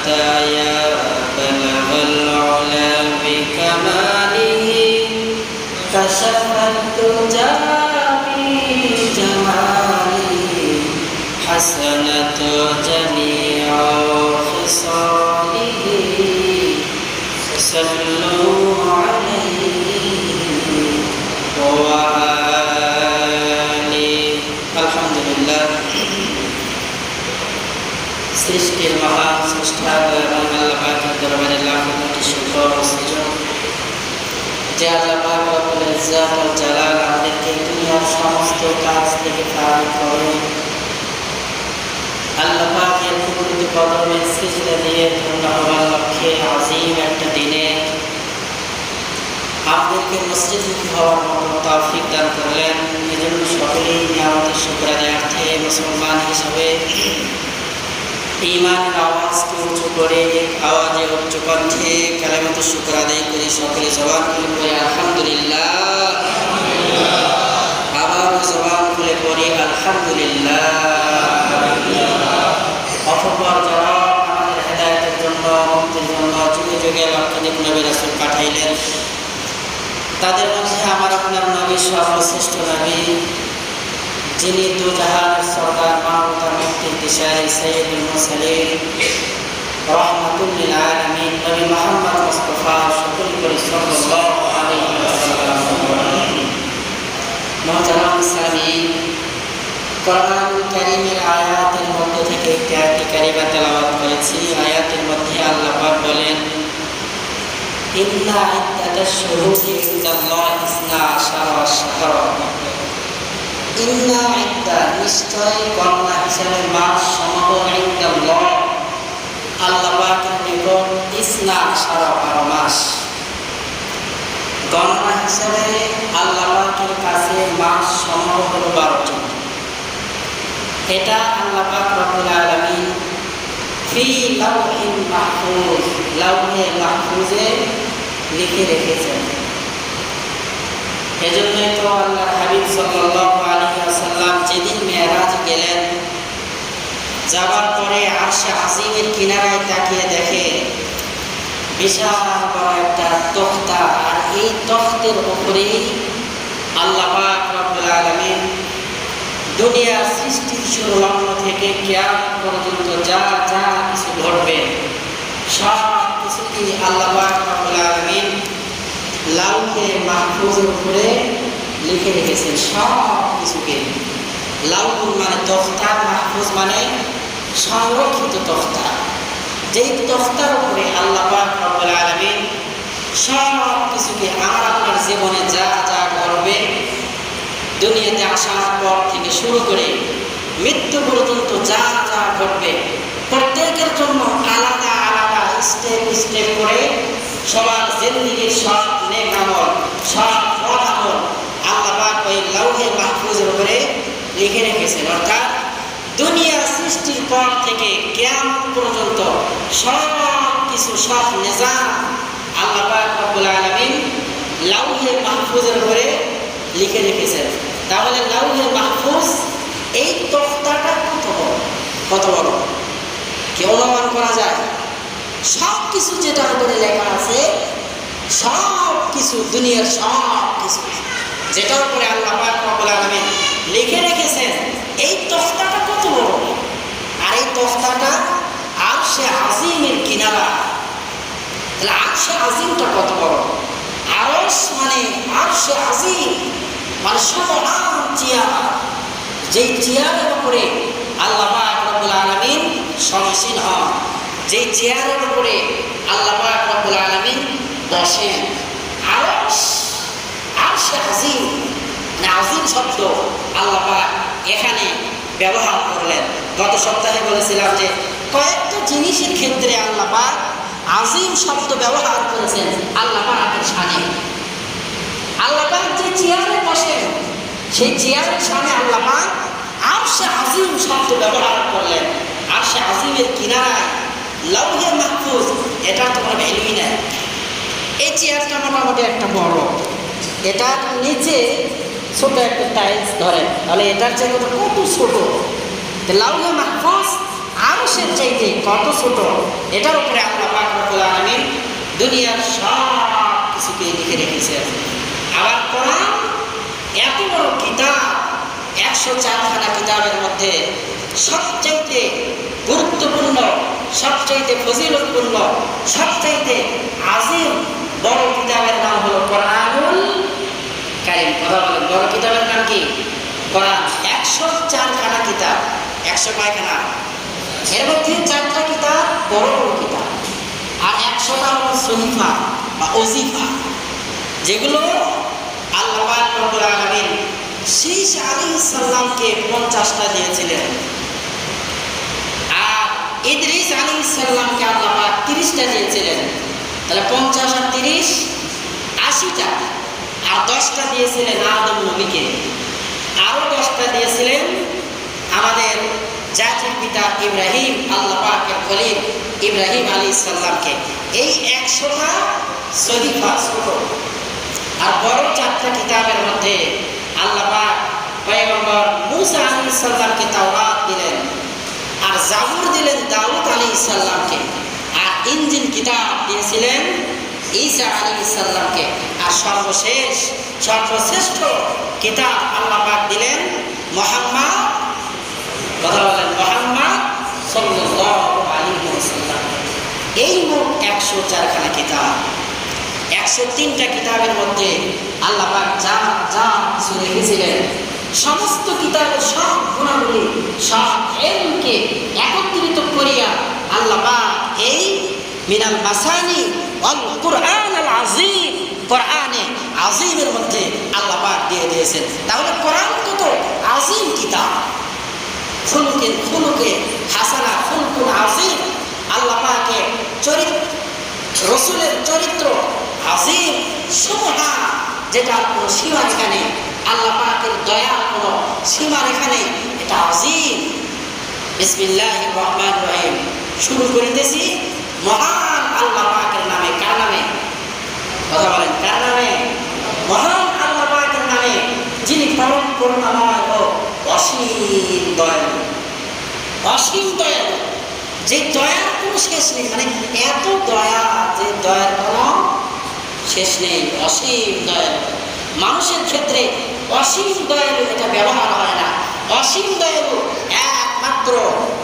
هدايا بلغ العلا بكماله كشف الدجى بجماله حسنت جميع خصاله صلوا عليه وآله الحمد لله সৃষ্টির মহান স্রষ্টা এবং আল্লাহ পাকের দরবারে লাখ কোটি শুকর ও সুজুদ যে আল্লাহ পাক রব্বুল ইজ্জত ওয়াল জালাল আমাদেরকে দুনিয়ার সমস্ত কাজ থেকে ফারিগ করে আল্লাহ পাকের কুদরতি কদমে সিজদা দিয়ে ধন্য হওয়ার লক্ষ্যে আজিম একটা দিনে আমাদেরকে মসজিদমুখী হওয়ার মতো তৌফিক দান করলেন। এজন্য সকলেই নিয়ামতের শুকরানার্থে মুসলমান হিসাবে ঈমানের আওয়াজকে উঁচু করে আওয়াজে উচ্চ কণ্ঠে কালেমাতুশ শুকর আদায় করে সকলে জবান খুলে পড়ে আলহামদুলিল্লাহ। আবার জবান খুলে পড়ে আলহামদুলিল্লাহ। অতঃপর যারা আমাদের হেদায়েতের জন্য মুক্তির জন্য যুগে যুগে লক্ষাধিক নবী রাসূল পাঠাইলেন, তাদের মধ্যে আমার আপনার নবী সর্বশ্রেষ্ঠ নবী, যিনি দু জাহানের সরদার মানবতার মুক্তির দিশারি সাইয়্যিদুল মুরসালিন রাহমাতুল লিল আলামিন নবী মুহাম্মদ মুস্তাফা সকলে করে সাল্লাল্লাহু আলাইহি ওয়াসাল্লাম। মুহতারাম সামিঈন, কোরআনুল কারীমের আয়াতের মধ্যে থেকে একটি আয়াত কারিমা তেলাওয়াত করেছি। আয়াতের মধ্যে আল্লাহ পাক বলেন, ইন্না ইদ্দাতাশ শুহুরি ইনদাল্লাহি ইসনা আশারা শাহরা, ইন্না ইদ্দা নিশ্চয় গণনা হিসাবে মাস সমূহ ইনদাল্লাহ আল্লাহ পাকের নিকট ইসনা আশারা 12 মাস। গণনা হিসাবে আল্লাহ পাকের কাছে মাস সমূহ হলো 12টি। এটা আল্লাহ পাক রব্বুল আলামিন ফি লাওহিল মাহফুজ, লাওহে মাহফুজে লিখে রেখেছেন। এজন্যই তো আল্লাহর হাবিব সাল্লাল্লাহু আলাইহি ওয়াসাল্লাম যেদিন মেরাজ গেলেন, যাওয়ার পরে আরশে আজিমের কিনারায় তাকিয়ে দেখে বিশাল বড় একটা তখতা, আর এই তখতের উপরেই আল্লাহ পাক রব্বুল আলামিন দুনিয়ার সৃষ্টির শুরু লগ্ন থেকে কিয়ামত পর্যন্ত যা যা কিছু ঘটবে সব কিছুকে আল্লাহ পাক রব্বুল আলামিন লাউহে মাহফুজের উপরে লিখে রেখেছেন। সব কিছুকে লাউহুল মানে তখতা, মাহফুজ মানে সংরক্ষিত তখতা। যেই তখতার উপরে আল্লাহ পাক রব্বুল আলামিন সব কিছুকে আমার আপনার জীবনে যা যা ঘটবে, দুনিয়াতে আসার পর থেকে শুরু করে মৃত্যু পর্যন্ত যা যা ঘটবে, প্রত্যেকের জন্য আলাদা আলাদা স্টেপ স্টেপ করে সবার জিন্দেগির সব নেক আমল, সব সৎ আমল আল্লাহ পাক ওই লাউহে মাহফুজের উপরে লিখে রেখেছেন। অর্থাৎ দুনিয়া সৃষ্টির পর থেকে কিয়ামত পর্যন্ত সব কিছু, সব নিজাম আল্লাহ পাক রব্বুল আলামিন লাউহে মাহফুজের উপরে লিখে রেখেছেন। তাহলে লাউহে মাহফুজ এই তখতাটা কত বড় কি অনুমান করা যায়? সব কিছু যেটার উপরে লেখা আছে, সব কিছু দুনিয়ার সব কিছু যেটার উপরে আল্লাহ পাক রব্বুল আলামিন লিখে রেখেছেন, এই তখতাটা কত বড়! আর এই তখতাটা আরশে আজিমের কিনারা। তাহলে আরশে আজিমটা কত বড়! আরশ মানে আরশে আজিম মানে সুবহান চেয়ার, যেই চেয়ারের উপরে আল্লাহ পাক রব্বুল আলামিন সমাসীন হন, যেই চেয়ারের উপরে আল্লাহ পাক রব্বুল আলামিন বসেন। আরশ, আরশে আজিম না, আজিম শব্দ আল্লাহ পাক এখানে ব্যবহার করলেন। গত সপ্তাহে বলেছিলাম যে কয়েকটা জিনিসের ক্ষেত্রে আল্লাহ পাক আজিম শব্দ ব্যবহার করেছেন আল্লাহ পাকের শানে। আল্লাহ পাক যে চেয়ারে বসেন, সেই চেয়ারের সামনে আল্লাহ পাক আরশে আজিম শব্দ ব্যবহার করলেন। আরশে আজিমের কিনারায় লাউহে মাহফুজ, এটা তো কোনো ভ্যালুই নাই। এই চেয়ারটা মোটামুটি একটা বড়, এটার নিচে ছোট একটা টাইলস ধরে, তাহলে এটার চেয়ে কত ছোট। লাউহে মাহফুজ আরশ মানুষের চাইতে কত ছোট, এটার উপরে আল্লাহ পাক রব্বুল আলামিন দুনিয়ার সব কিছুকে লিখে রেখেছেন। আবার কোরআন এত বড় কিতাব, 104খানা কিতাবের মধ্যে সবচাইতে গুরুত্বপূর্ণ, সবচাইতে ফজিলতপূর্ণ, সবচাইতে আজিম বড় কিতাবের নাম হলো কোরআনুল কারীম। কথা বলেন, বড় কিতাবের নাম কি? কোরআন। 104খানা কিতাব। 100 কয়খানা? এর মধ্যে 4টা কিতাব বড় বড় কিতাব, আর 100টা হলো সহিফা বা ওজিফা, যেগুলো আল্লাহ পাক রব্বুল আলামিন শীস আলাইহিস সালামকে 50টা দিয়েছিলেন, আর ইদ্রিস আলাইহিস সালামকে আল্লাহ পাক 30টা দিয়েছিলেন। তাহলে 50 আর 30 80টা। আর 10টা দিয়েছিলেন আদম নবীকে, আরো 10টা দিয়েছিলেন আমাদের জাতির পিতা ইব্রাহিম, আল্লাহ পাকের খলিল ইব্রাহিম আলাইহিস সালামকে। এই 100টা সহিফা ছোট, আর বড় 4টা কিতাবের মধ্যে আল্লাহ পাক পয়গম্বর মূসা আলাইহিস সালামকে তাওরাত দিলেন, আর জাবুর দিলেন দাউদ আলাইহিস সালামকে, আর ইনজিল কিতাব দিয়েছিলেন ঈসা আলাইহিস সালামকে, আর সর্বশ্রেষ্ঠ কিতাব আল্লাহ পাক দিলেন মুহাম্মদ, কথা বলেন, মুহাম্মদ সাল্লাল্লাহু আলাইহি ওয়াসাল্লাম। এই মোট 104খানা কিতাব। 103টা কিতাবের মধ্যে আল্লাহ পাক যা যা কিছু লিখেছিলেন, সমস্ত কিতাবের সব গুণাবলী, সব ইলমকে একত্রিত করিয়া আল্লাহ পাক এই মিনাল মাসানি ওয়াল কুরআন আল আযীম, কোরআনে আযীমের মধ্যে আল্লাহ পাক দিয়ে দিয়েছেন। তাহলে কোরআন কত আযীম কিতাব, খুলুকে হাসানা, খুলকুন আযীম। আল্লাহ পাকের চরিত্র, রসুলের চরিত্র আযীম, সুবহান, যেটা কোনো সীমারেখা নেই। আল্লাহ পাকের দয়া কোনো সীমারেখা নেই, এটা আযীম। বিসমিল্লাহির রহমানির রহিম। শুরু করিতেছি মহান আল্লাহ পাকের নামে। কার নামে? কথা বলেন, কার নামে? মহান আল্লাহ পাকের নামে, যিনি পরম করুণাময় ও অসীম দয়ালু। অসীম দয়ালু, যে দয়ার কোনো শেষ নেই। মানে এত দয়া যে দয়ার কোনো শেষ নেই। অসীম দয়ালু। মানুষের ক্ষেত্রে অসীম দয়ালু এটা ব্যবহার হয় না। অসীম দয়ালু একমাত্র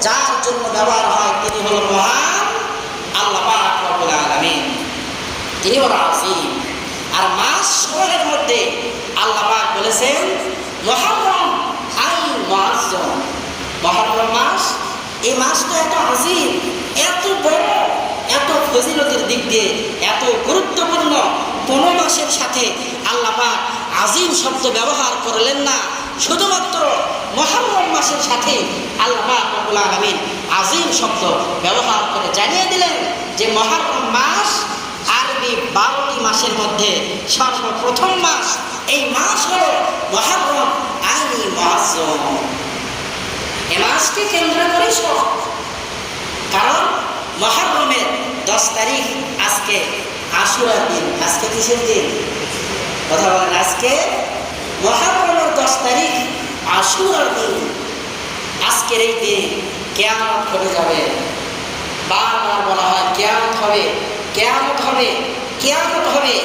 যার জন্য ব্যবহার হয় তিনি হল মহান আল্লাহ পাক রব্বুল আলামিন, তিনি হল আযীম। আর মাস সমূহের মধ্যে আল্লাহ পাক বলেছেন মুহররম আল মুআজ্জম। মুহররম মাস, এই মাসটা এত আযীম, এত বড়, এত ফজিলতের দিক দিয়ে এত গুরুত্বপূর্ণ, কোন মাসের সাথে আল্লাহ পাক আযীম শব্দ ব্যবহার করলেন না। শুধুমাত্র মুহররম মাসের সাথে আল্লাহ পাক রব্বুল আলামিন আযীম শব্দ ব্যবহার করে জানিয়ে দিলেন যে মুহররম মাস আরবি 12টি মাসের মধ্যে সর্বপ্রথম মাস। এই মাস হল মুহররম আল মুআজ্জম। এই মাসকে কেন্দ্র করে সব, কারণ মুহররমের 10 তারিখ আজকে আশুরার দিন। আজকে কিসের দিন? কথা বলেন, আজকে মুহররমের 10 তারিখ আশুরার দিন। আজকের এই দিন কিয়ামত ঘটে যাবে। বারবার বলা হয় কিয়ামত হবে, কিয়ামত হবে, কিয়ামত হবে।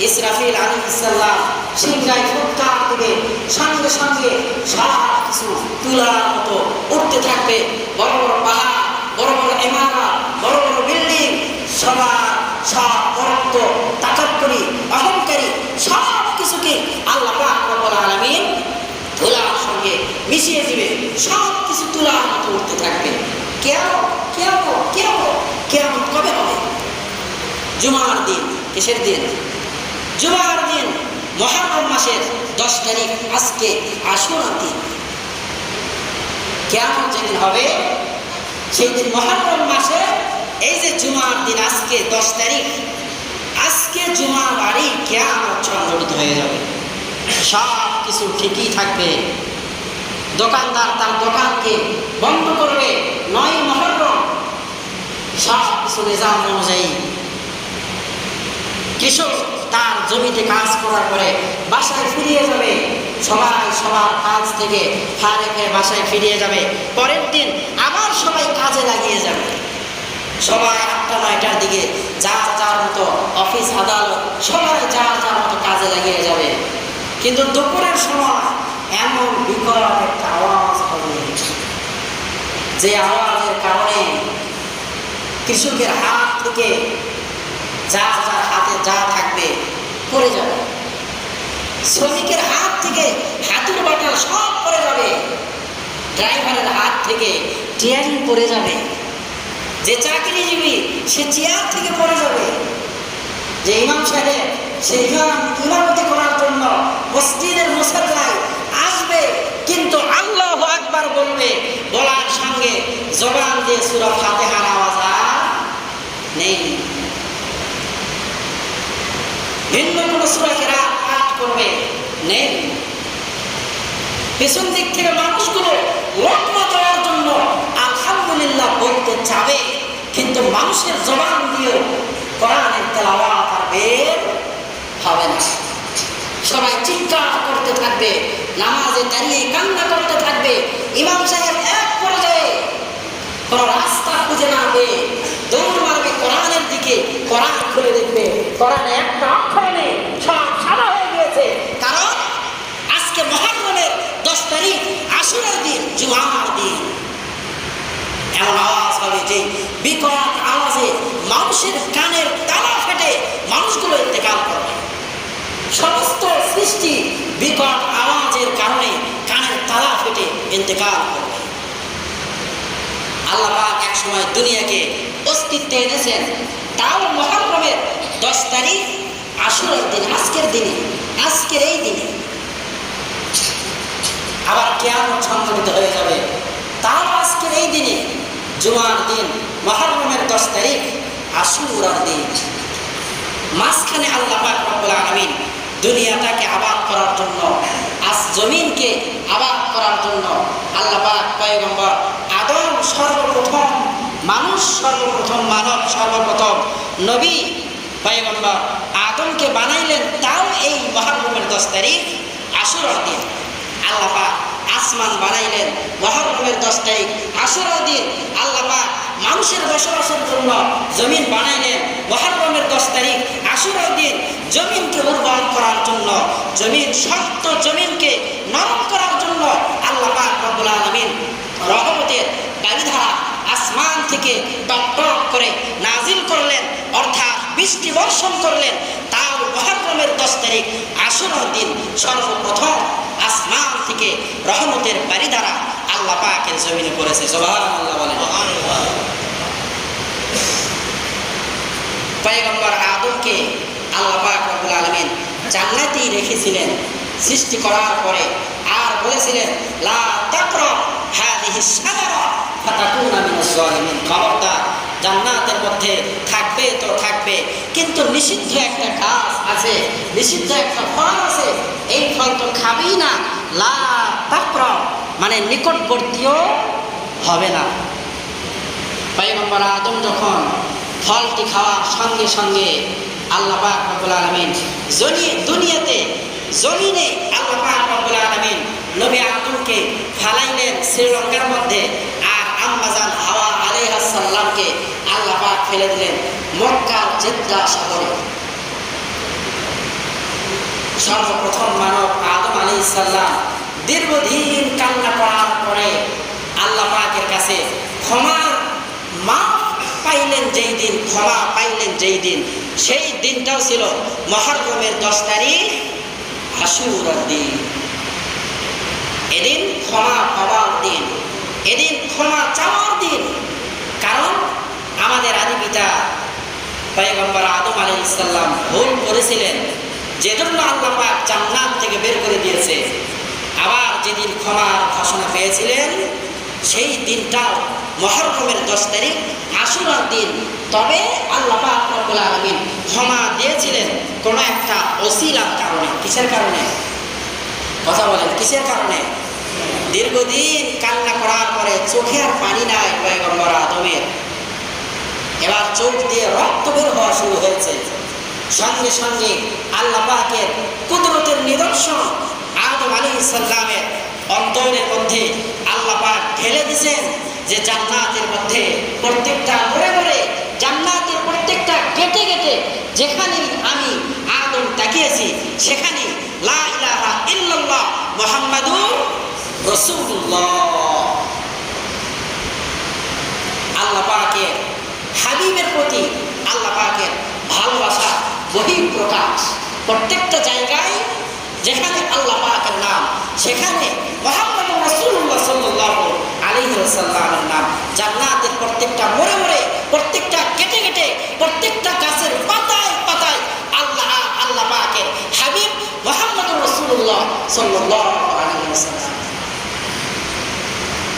ইসরাফিল আলাইহিস সালাম সিংহায় ফুৎকার দিবে, সঙ্গে সঙ্গে সব কিছু তুলার মতো উঠতে থাকবে। বড় বড় পাহাড়, বড় বড় ইমারত, বড় বড় বিল্ডিং, সব বরত্ব, তাকাব্বুরি, অহংকারী সব কিছুকে আল্লাহ পাক রব্বুল আলামিন তুলার সঙ্গে মিশিয়ে দিবে। সব কিছু তুলার মতো উঠতে থাকবে। কিয়ামত কবে হবে? জুমার দিন। কিসের দিন? জুমার দিন। মুহররম মাসের 10 তারিখ আজকে আশুরার দিন। কিয়ামত যেদিন হবে সেই দিন মুহররম মাসে এই যে জুমার দিন, আজকে 10 তারিখ, আজকে জুমার বাড়ি কিয়ামত সংঘটিত হয়ে যাবে। সব কিছু ঠিকই থাকবে। দোকানদার তার দোকানকে বন্ধ করবে 9 মুহররম, সব কিছু নিজাম অনুযায়ী। কৃষক তার জমিতে কাজ করার পরে বাসায় ফিরিয়ে যাবে। সবাই সবার কাজ থেকে ফারেক হয়ে বাসায় ফিরিয়ে যাবে। পরের দিন আবার সবাই কাজে সবাই 8টা-9টার দিকে যার যার মতো অফিস আদালত সবাই যার যার মতো কাজে লাগিয়ে যাবে। কিন্তু দুপুরের সময় এমন বিকট একটা আওয়াজ হবে, যে আওয়াজের কারণে কৃষকের হাত থেকে যার যার হাতে যা থাকবে পড়ে যাবে, শ্রমিকের হাত থেকে হাতুড় বাটাল সব পড়ে যাবে, ড্রাইভারের হাত থেকে টিয়ারিং পড়ে যাবে, যে চাকরিজীবী সে চেয়ার থেকে পড়ে যাবে, যে ইমাম সাহেব সে ইমামতি করার জন্য মসজিদের মুসাল্লায় আসবে, কিন্তু আল্লাহু আকবার বলবে, বলার সঙ্গে জবান দিয়ে সূরা ফাতিহার আওয়াজ আর নেই, ভিন্ন কোন সূরা কিরাত পাঠ করবে নেই। পেছন দিক থেকে মানুষগুলো লোকমা দেওয়ার জন্য আলহামদুলিল্লাহ বলতে চাবে, কিন্তু মানুষের জবান দিয়ে কোরআনের তেলাওয়াত আর বের হবে না। সবাই চিৎকার করতে থাকবে, নামাজে দাঁড়িয়ে কান্না করতে থাকবে। ইমাম সাহেব এক পর্যায়ে কোন রাস্তা খুঁজে না পেয়ে দৌড় মারবে কোরআনের দিকে, কোরআন খুলে দেখবে কোরআনে একটা অক্ষর নেই, সব সাদা হয়ে গিয়েছে। কারণ আজকে মুহররমের 10 তারিখ, আশুরার দিন, জুমার দিন। এমন আওয়াজ হবে যে বিকট আওয়াজে মানুষের কানের তালা ফেটে মানুষগুলো ইন্তেকাল করবে। সমস্ত সৃষ্টি বিকট আওয়াজের কারণে কানের তালা ফেটে ইন্তেকাল করবে। আল্লাহ পাক এক সময় দুনিয়াকে অস্তিত্বে এনেছেন, তাও মুহররমের 10 তারিখ, আশুরার দিন, আজকের দিনে, আজকের এই দিনে। আবার কিয়ামত সংঘটিত হয়ে যাবে, তাও আজকের এই দিনে, জুমার দিন, মুহররমের 10 তারিখ, আশুরার দিন। মাঝখানে আল্লাহ পাক রব্বুল আলামিন দুনিয়াটাকে আবাদ করার জন্য, আজ জমিনকে আবাদ করার জন্য আল্লাহ পাক পয়গম্বর আদম সর্বপ্রথম মানুষ, সর্বপ্রথম মানব, সর্বপ্রথম নবী পয়গম্বর আদমকে বানাইলেন, তাও এই মুহররমের 10 তারিখ, আশুরার দিন। আল্লাহ পাক আসমান বানাইলেন মুহররমের 10 তারিখ, আশুরার দিন। আল্লাহ পাক মানুষের বসবাসের জন্য জমিন বানাইলেন মুহররমের 10 তারিখ, আশুরার দিন। জমিনকে উর্বর করার জন্য, জমিন শক্ত জমিনকে নরম করার জন্য আল্লাহ পাক রব্বুল আলামিন রহমতের বারিধারা আসমান থেকে টপ টপ করে নাজিল করলেন, অর্থাৎ বৃষ্টি বর্ষণ করলেন। তাও মুহররমের 10 তারিখ, আশুরার দিন সর্বপ্রথম আসমান থেকে রহমতের বারিধারা আল্লাহ পাকের জমিনে পড়েছে। সুবহানাল্লাহ বলেন। পয়গম্বর আদমকে আল্লাহ পাক রব্বুল আলামিন জান্নাতেই রেখেছিলেন সৃষ্টি করার পরে, আর বলেছিলেন লা তাকরাব হাযিহিস শাজারা ফাতাকুনা মিনাজ জালিমিন। খবরদার, জান্নাতের মধ্যে থাকবে তো থাকবে, কিন্তু নিষিদ্ধ একটা গাছ আছে, নিষিদ্ধ একটা ফল আছে, এই ফল তো খাবেই না। লা তাকরাব মানে নিকটবর্তীও হবে না। পয়গম্বর আদম যখন ফলটি খাওয়ার সঙ্গে সঙ্গে আল্লাহ পাক রব্বুল আলামিন দুনিয়াতে জমিনে আল্লাহ পাক রব্বুল আলামিন নবী আদমকে ফালাইলেন শ্রীলঙ্কার মধ্যে, আর আম্মা জান হাওয়া আলাইহিস সালামকে আল্লাহ পাক ফেলে দিলেন মক্কার জেদ্দা শহরে। সর্বপ্রথম মানব আদম আলাইহিস সালাম দীর্ঘদিন কান্না করার পরে আল্লাহ পাকের কাছে ক্ষমার মাফ পাইলেন যেই দিন, ক্ষমা পাইলেন যেই দিন, সেই দিনটাও ছিল মুহররমের 10 তারিখ, আশুরার দিন। এদিন ক্ষমা পাওয়ার দিন, এদিন ক্ষমা চাওয়ার দিন। কারণ আমাদের আদি পিতা পয়গম্বর আদম আলাইহিস সালাম ভুল করেছিলেন, যেজন্য আল্লাহ পাক জান্নাত থেকে বের করে দিয়েছে। আবার যেদিন ক্ষমার ঘোষণা পেয়েছিলেন, সেই দিনটাও মুহররমের 10 তারিখ, আশুরার দিন। তবে আল্লাহ পাক রব্বুল আলামিন ক্ষমা দিয়েছিলেন কোন একটা ওসিলার কারণে। কিসের কারণে? কথা বলেন, কিসের কারণে? দীর্ঘদিন কান্না করার পরে চোখে আর পানি নাই পয়গম্বর আদমের, এবার চোখ দিয়ে রক্ত বের হওয়া শুরু হয়েছে। সঙ্গে সঙ্গে আল্লাহ পাকের কুদরতের নিদর্শন আদম আলাইহিস সালামের অন্তরের মধ্যে আল্লাহ পাক ঢেলে দিয়েছেন, যে জান্নাতের মধ্যে প্রত্যেকটা ঘরে ঘরে কেটে কেটে যেখানে আমি আদম তাকিয়েছি সেখানে লা ইলাহা ইল্লাল্লাহ মুহাম্মাদুর রাসূলুল্লাহ। আল্লাহ পাকের হাবিবের প্রতি আল্লাহ পাকের ভালোবাসা বহিঃপ্রকাশ। প্রত্যেকটা জায়গায় যেখানে আল্লাহ পাকের নাম সেখানে মুহাম্মদুর রাসূলুল্লাহ সাল্লাল্লাহু আলাইহি ওয়াসাল্লামের নাম। জান্নাতের প্রত্যেকটা মোড়ে মোড়ে, প্রত্যেকটা কেটে কেটে, প্রত্যেকটা গাছের পাতায় পাতায় আল্লাহ পাকের হাবিব মুহাম্মদুর রাসূলুল্লাহ সাল্লাল্লাহু আলাইহি ওয়াসাল্লাম।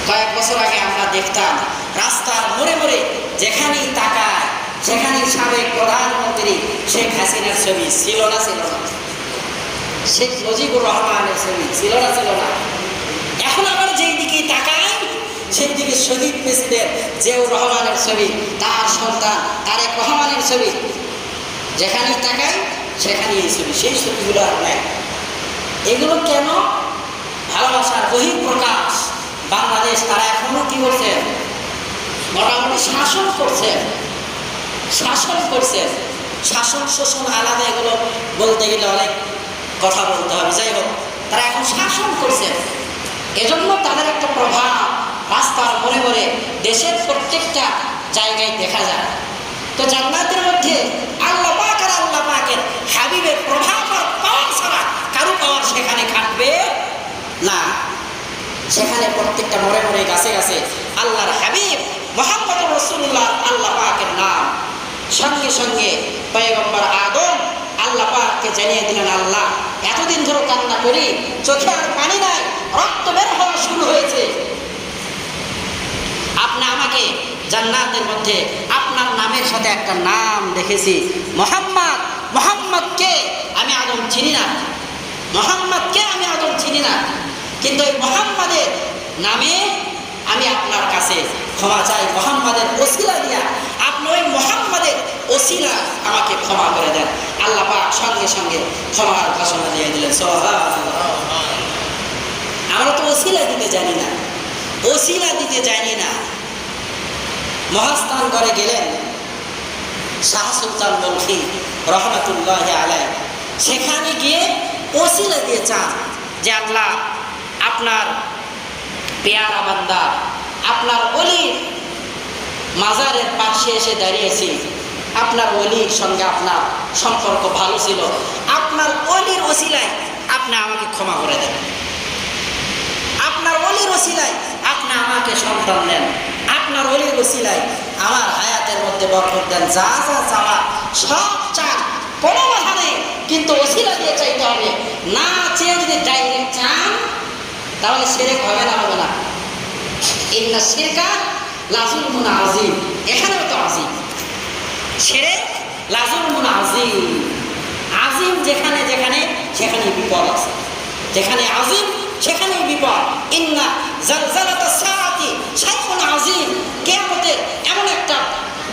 কয়েক বছর আগে আমরা দেখতাম রাস্তার মোড়ে মোড়ে যেখানেই তাকায় সেখানেই সাবেক প্রধানমন্ত্রী শেখ হাসিনার ছবি ছিল না? ছিল না? শেখ মুজিবুর রহমানের ছবি ছিল না? ছিল না? এখন আবার যেই দিকে তাকায় সেই দিকে শহীদ প্রেসিডেন্ট জিয়াউর রহমানের ছবি, তার সন্তান তারেক রহমানের ছবি, যেখানেই তাকায় সেখানেই এই ছবি। সেই ছবিগুলো আর নাই। এগুলো কেন? ভালোবাসার বহিঃপ্রকাশ। বাংলাদেশ তারা এখনো কি করছে? মোটামুটি শাসন করছে, শাসন করছে। শাসন শোষণ আলাদা, এগুলো বলতে গেলে অনেক কথা বলতে হবে। যাই হোক, তারা এখন শাসন করছে। এজন্য তাদের একটা প্রভাব রাস্তার মোড়ে মোড়ে দেশের প্রত্যেকটা জায়গায় দেখা যায়। তো জান্নাতের মধ্যে আল্লাহ পাক আর আল্লাহ পাকের হাবিবের প্রভাব আর পাওয়ার ছাড়া কারো পাওয়ার সেখানে খাটবে না। সেখানে প্রত্যেকটা মোড়ে মোড়ে গাছে গাছে আল্লাহর হাবিব মুহাম্মদুর রাসূলুল্লাহ আল্লাহ পাকের নাম। সঙ্গে সঙ্গে পয়গম্বর আদম আল্লাহ পাককে জানিয়ে দিলেন, আল্লাহ এতদিন ধরে কান্না করি, চোখে আর পানি নাই, রক্ত বের হওয়া শুরু হয়েছে। আপনি আমাকে জান্নাতের মধ্যে আপনার নামের সাথে একটা নাম দেখেছি, মুহাম্মদ। মুহাম্মদকে আমি আদম চিনি না, মুহাম্মদকে আমি আদম চিনি না, কিন্তু এই মুহাম্মাদের নামে আমি আপনার কাছে ক্ষমা চাই। মুহাম্মাদের ওসিলা দিয়া আপনি ওই মুহাম্মাদের ওসিলা আমাকে ক্ষমা করে দেন। আল্লাহ পাক সঙ্গে সঙ্গে ক্ষমার ঘোষণা দিয়ে দিলেন। সুবহানাল্লাহ। আমরা তো ওসিলা দিতে জানি না, ওসিলা দিতে জানি না। মহাস্থান করে গেলেন শাহ সুলতান বলখি রহমাতুল্লাহি আলাইহি। সেখানে গিয়ে ওসিলা দিয়ে চান যে আল্লাহ আপনার পেয়ারা বান্দা আপনার ওলির মাজারের পাশে এসে দাঁড়িয়েছি, আপনার ওলির সঙ্গে আপনার সম্পর্ক ভালো ছিল, আপনার ওলির ওসিলায় আপনি আমাকে ক্ষমা করে দেন, আপনার ওলির ওসিলায় আপনি আমাকে সন্তান দেন, আপনার ওলির ওসিলায় আমার হায়াতের মধ্যে বরকত দেন। যা যা চাওয়া সব চান, কোনো বাধা নেই, কিন্তু ওসিলা দিয়ে চাইতে হবে। না চেয়ে যদি ডাইরেক্ট চান তাহলে শিরক হবে না? হবে না? ইন্না শিরকা লাযুলমুন আযীম। এখানেও তো আযীম, শিরক লাযুলমুন আযীম। আযীম যেখানে যেখানে সেখানেই বিপদ আছে, যেখানে আযীম সেখানেই বিপদ। ইন্না জালজালাতাস সাআতি শাইউন আযীম। কিয়ামতের এমন একটা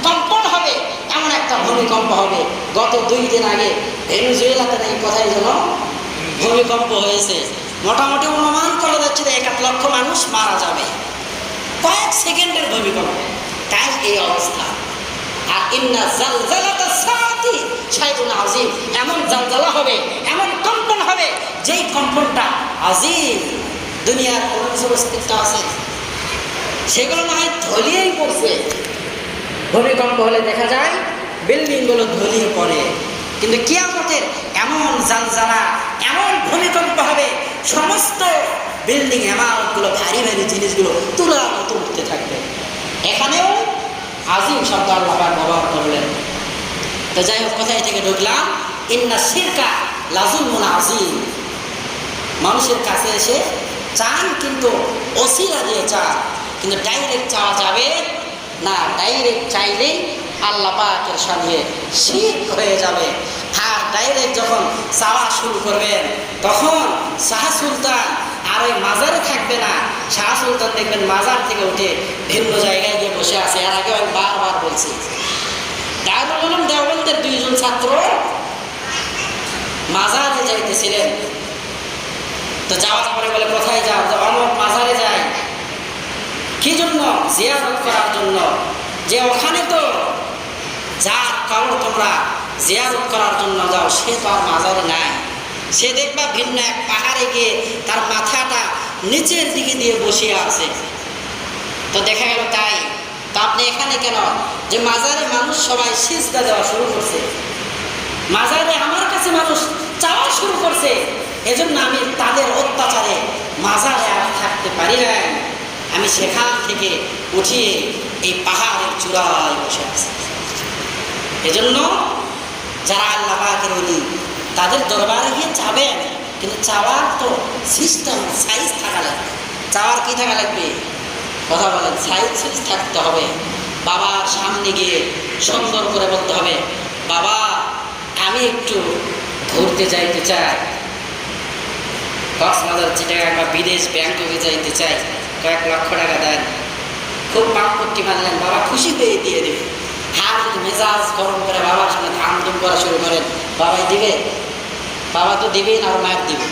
কম্পন হবে, এমন একটা ভূমিকম্প হবে। গত 2 দিন আগে ভেনেজুয়েলাতে এই কথাই যেন ভূমিকম্প হয়েছে। মোটামুটি অনুমান করা যাচ্ছে যে 1 লক্ষ মানুষ মারা যাবে, কয়েক সেকেন্ডের ভূমিকম্প। তাই এই অবস্থা। আর ইন্না জালজালাতাস সাআতি শাইউন আযীম, এমন জালজালা হবে, এমন কম্পন হবে, যেই কম্পনটা আযীম। দুনিয়ার কোন কিছুর অস্তিত্ব আছে? সেগুলো না হয় ধলিয়েই পড়ছে। ভূমিকম্প হলে দেখা যায় বিল্ডিংগুলো ধলিয়ে পড়ে, কিন্তু কিয়ামতের এমন জালজালা, এমন ভূমিকম্প হবে, সমস্ত বিল্ডিং এমারতগুলো, ভারী ভারী জিনিসগুলো তুলার মতো উঠতে থাকবে। এখানেও আযীম শব্দ আল্লাহ পাক ব্যবহার করলেন। তো যাই হোক, কোথায় থেকে ঢুকলাম? ইন্না শিরকা লাযুলমুন আযীম। মানুষের কাছে এসে চান, কিন্তু ওসিলা দিয়ে চান, কিন্তু ডাইরেক্ট চাওয়া যাবে না। ডাইরেক্ট চাইলেই আল্লাহ পাকের সঙ্গে শিরক হয়ে যাবে। আর ডাইরেক্ট যখন চাওয়া শুরু করবেন তখন শাহ সুলতান আর ওই মাজারে থাকবে না। শাহ সুলতান দেখবেন মাজার থেকে উঠে ভিন্ন জায়গায় গিয়ে বসে আছে। এর আগে আমি বারবার বলছি, দারুল উলুম দেওবন্দের 2 জন ছাত্র মাজারে যাইতেছিলেন। তো যাওয়ার পরে বলে, কোথায় যাও? অমুক মাজারে যাই। কি জন্য? জিয়ারত করার জন্য। যে ওখানে তো যার কবর তোমরা জিয়ারত করার জন্য যাও, সে তো আর মাজারে নাই, সে দেখবা ভিন্ন এক পাহাড়ে গিয়ে তার মাথাটা নিচের দিকে দিয়ে বসিয়ে আছে। তো দেখা গেল তাই তো আপনি এখানে কেন যে মাজারে মানুষ সবাই সিজদা দেওয়া শুরু করছে, মাজারে আমার কাছে মানুষ চাওয়া শুরু করছে, এজন্য আমি তাদের অত্যাচারে মাজারে আর থাকতে পারি না, আমি সেখান থেকে উঠিয়ে এই পাহাড়ের চূড়ায় বসে আছি। এজন্য যারা আল্লাহ পাকের ওলি তাদের দরবারে গিয়ে চাবেন, কিন্তু চাওয়ার তো সিস্টেম সাইজ থাকা লাগবে। চাওয়ার কি থাকা লাগবে? কথা বলেন, সাইজ থাকতে হবে। বাবার সামনে গিয়ে সুন্দর করে বলতে হবে, বাবা আমি একটু ঘুরতে যাইতে চাই, কক্সবাজার চিটাগাং বা বিদেশ ব্যাংককে যাইতে চাই, কয়েক লক্ষ টাকা দেন। খুব পাম্পটি মানলেন, বাবা খুশি হয়ে দিয়ে দেবে। আর মেজাজ গরম করে বাবার সামনে ধামধুম করা শুরু করেন, বাবাই দিবে? বাবা তো দিবেই না, আর মায়ের দিবে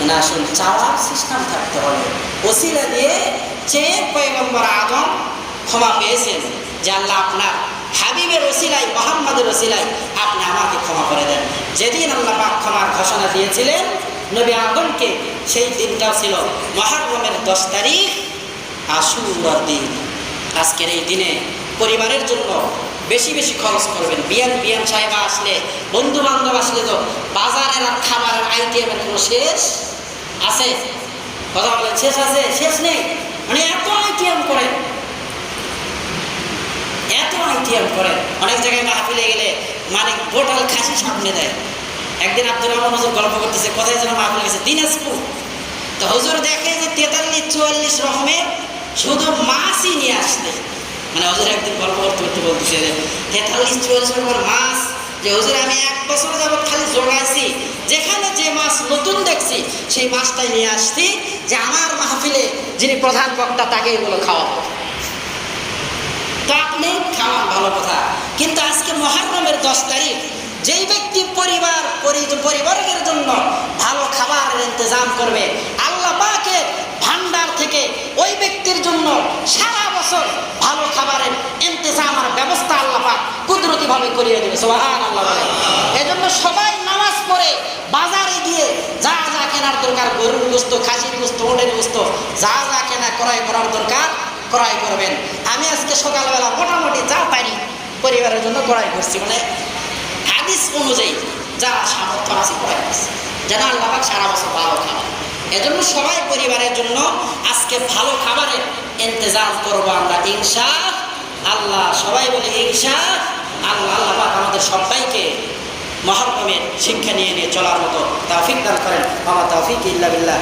না। আসুন, চাওয়ার সিস্টেম থাকতে হবে। ওসিলা দিয়ে চেয়ে পয়গম্বর আদম ক্ষমা পেয়েছেন যে আল্লাহ আপনার হাবিবের ওসিলাই, মুহাম্মাদের ওসিলাই আপনি আমাকে ক্ষমা করে দেন। যেদিন আল্লাহ পাক ক্ষমার ঘোষণা দিয়েছিলেন নবী আদমকে, সেই দিনটাও ছিল মুহররমের 10 তারিখ, আশুরার দিন। আজকের এই দিনে পরিবারের জন্য বেশি বেশি খরচ করবেন। বিয়ান সাহেব আসলে, বন্ধু বান্ধব আসলে তো বাজারের আর খাবারের আইটেমের কোনো শেষ আছে? কথা বলেন, শেষ আছে? শেষ নেই। মানে এত আইটেম করেন, এত আইটেম করেন। অনেক জায়গায় মাহফিলে গেলে মানে বোটাল খাসি সামনে দেয়। একদিন আব্দুর রহমান হুজুর গল্প করতেছে, কোথায় যেন মাহফিলে গেছে, দিনাজপুর। তো হুজুর দেখে যে 43-44 রকমের শুধু মাছই নিয়ে আসতে। মানে হুজুর একদিন গল্প করতে করতে বলতেছে 43-44 রকমের মাছ, যে হুজুর আমি 1 বছর যাবৎ খালি জোগাইছি, যেখানে যে মাছ নতুন দেখছি সেই মাছটাই নিয়ে আসছি, যে আমার মাহফিলে যিনি প্রধান বক্তা তাকে এগুলো খাওয়াবো। তো আপনি খাওয়ান, ভালো কথা, কিন্তু আজকে মুহররমের 10 তারিখ যেই ব্যক্তি পরিবারের জন্য ভালো খাবারের ইন্তজাম করবে, আল্লাহ পাকের ভান্ডার থেকে ওই ব্যক্তির জন্য সারা বছর ভালো খাবারের ইন্তজাম আর ব্যবস্থা আল্লাহ পাক কুদরতিভাবে করিয়ে দেবে। সুবহানাল্লাহ। এজন্য সবাই নামাজ পড়ে বাজারে গিয়ে যা যা কেনার দরকার, গরুর গোশত, খাসির গোশত, ওটের গোশত, যা যা কেনা ক্রয় করার দরকার ক্রয় করবেন। আমি আজকে সকালবেলা মোটামুটি যা পারি পরিবারের জন্য ক্রয় করছি, মানে হাদিস অনুযায়ী যা সামর্থ্য আছে ক্রয় করছি, যেন আল্লাহ পাক সারা বছর ভালো খাবার। এজন্য সবাই পরিবারের জন্য আজকে ভালো খাবারের ইন্তজাম করবো আমরা ইনশাআল্লাহ। সবাই বলে ইনশাআল্লাহ। আল্লাহ পাক আমাদের সবাইকে মুহররমের শিক্ষা নিয়ে চলার মতো তৌফিক দান করেন। ওয়া মা তৌফিক ইল্লা বিল্লাহ।